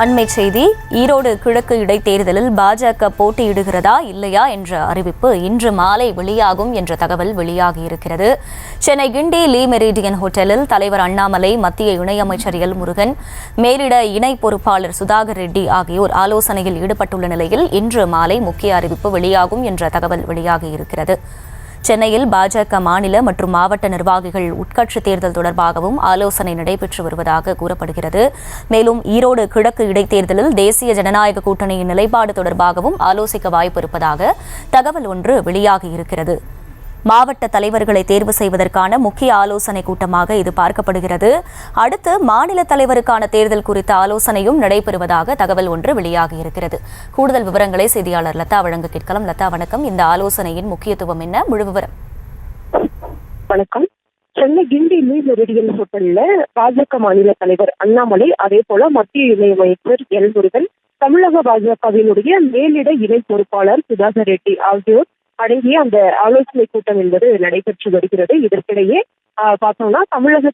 அண்மை செய்தி. ஈரோடு கிழக்கு இடைத்தேர்தலில் பாஜக போட்டியிடுகிறதா இல்லையா என்ற அறிவிப்பு இன்று மாலை வெளியாகும் என்ற தகவல் வெளியாகியிருக்கிறது. சென்னை கிண்டி லீ மெரிடியன் ஹோட்டலில் தலைவர் அண்ணாமலை, மத்திய இணையமைச்சர் எல் முருகன், மேலிட இணை பொறுப்பாளர் சுதாகர் ரெட்டி ஆகியோர் ஆலோசனையில் ஈடுபட்டுள்ள நிலையில் இன்று மாலை முக்கிய அறிவிப்பு வெளியாகும் என்ற தகவல் வெளியாகியிருக்கிறது. சென்னையில் பாஜக மாநில மற்றும் மாவட்ட நிர்வாகிகள் உட்கட்சி தேர்தல் தொடர்பாகவும் ஆலோசனை நடைபெற்று வருவதாக கூறப்படுகிறது. மேலும் ஈரோடு கிழக்கு இடைத்தேர்தலில் தேசிய ஜனநாயக கூட்டணியின் நிலைப்பாடு தொடர்பாகவும் ஆலோசிக்க வாய்ப்பு இருப்பதாக தகவல் ஒன்று வெளியாகியிருக்கிறது. மாவட்ட தலைவர்களை தேர்வு செய்வதற்கான முக்கிய ஆலோசனை கூட்டமாக இது பார்க்கப்படுகிறது. அடுத்து மாநில தலைவருக்கான தேர்தல் குறித்த ஆலோசனையும் நடைபெறுவதாக தகவல் ஒன்று வெளியாகியிருக்கிறது. கூடுதல் விவரங்களை செய்தியாளர் லதா வழங்க கேட்கலாம். லதா, வணக்கம். இந்த ஆலோசனையின் முக்கியத்துவம் என்ன? முழு விவரம். வணக்கம். சென்னை கிண்டி லீ மெரிடியன் ஹோட்டல்ல பாஜக மாநில தலைவர் அண்ணாமலை, அதே போல மத்திய இணையமைச்சர் எல் முருகன், தமிழக பாஜகவினுடைய மேலிட இணை பொறுப்பாளர் சுதாகர் ரெட்டி ஆகியோர் அடங்கிய அந்த ஆலோசனை கூட்டம் என்பது நடைபெற்று வருகிறது. இதற்கிடையே பார்த்தோம்னா தமிழக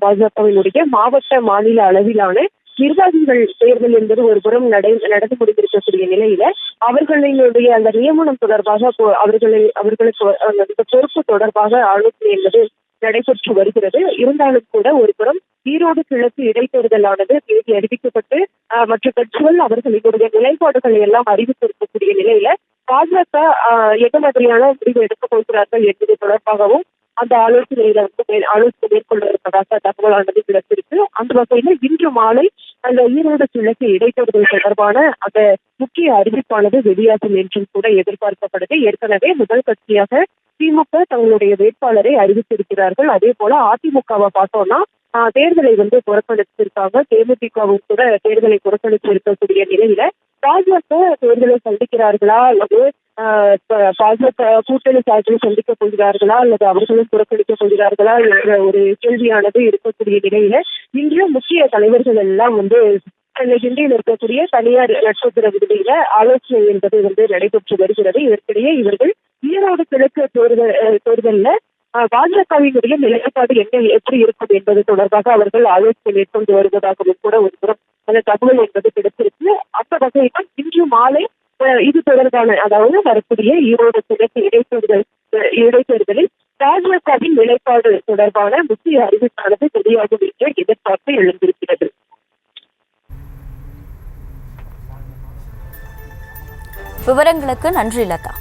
பாஜகவினுடைய மாவட்ட மாநில அளவிலான நிர்வாகிகள் தேர்தல் என்பது ஒரு புறம் நடந்து முடிந்திருக்கக்கூடிய நிலையில அவர்களுடைய அந்த நியமனம் தொடர்பாக அவர்களுக்கு அந்த பொறுப்பு தொடர்பாக ஆலோசனை என்பது நடைபெற்று வருகிறது. இருந்தாலும் கூட ஒரு புறம் ஈரோடு கிழக்கு இடைத்தேர்தலானது தேதி அறிவிக்கப்பட்டு மற்ற கட்சிகள் அவர்களுடைய நிலைப்பாடுகளை எல்லாம் அறிவித்திருக்கக்கூடிய நிலையில பாஜக எந்த மாதிரியான முடிவு எடுக்கப் போகிறார்கள் என்பது தொடர்பாகவும் அந்த ஆலோசனை மேற்கொண்டிருப்பதாக தகவலானது கிடைத்திருக்கு. அந்த வகையில் இன்று மாலை அந்த ஈரோடு கிழக்கு இடைத்தேர்தல் தொடர்பான அந்த முக்கிய அறிவிப்பானது வெளியாகும் என்றும் கூட எதிர்பார்க்கப்படுது. ஏற்கனவே முதல் கட்சியாக திமுக தங்களுடைய வேட்பாளரை அறிவித்திருக்கிறார்கள். அதே போல அதிமுகவை பார்த்தோம்னா தேர்தலை புறக்கணித்திருக்காங்க. தேமுதிகவும் கூட தேர்தலை புறக்கணித்து இருக்கக்கூடிய நிலையில பாஜக தேர்தலை சந்திக்கிறார்களா அல்லது பாஜக கூட்டணி சார்பில் சந்திக்கப் போகிறார்களா அல்லது அவர்களும் புறக்கணிக்கப் போகிறார்களா என்ற ஒரு கேள்வியானது இருக்கக்கூடிய நிலையில இன்று முக்கிய தலைவர்கள் எல்லாம் கிண்டியில் இருக்கக்கூடிய தனியார் நட்சத்திர விடுதியில ஆலோசனை என்பது நடைபெற்று வருகிறது. இதற்கிடையே இவர்கள் ஈரோடு கிழக்கு தேர்தல்ல பாஜகவினுடைய நிலைப்பாடு எப்படி இருக்கும் என்பது தொடர்பாக அவர்கள் ஆலோசனை மேற்கொண்டு வருவதாகவும் கூட ஒரு புறம் அந்த தகவல் என்பது கிடைத்திருக்கு. அந்த வகையில் இன்று மாலை இது தொடர்பான, அதாவது வரக்கூடிய ஈரோடு கிழக்கு இடைத்தேர்தலில் பாஜகவின் நிலைப்பாடு தொடர்பான முக்கிய அறிவிப்பானது வெளியாகும் என்ற எதிர்பார்ப்பு எழுந்திருக்கிறது. விவரங்களுக்கு நன்றி லதா.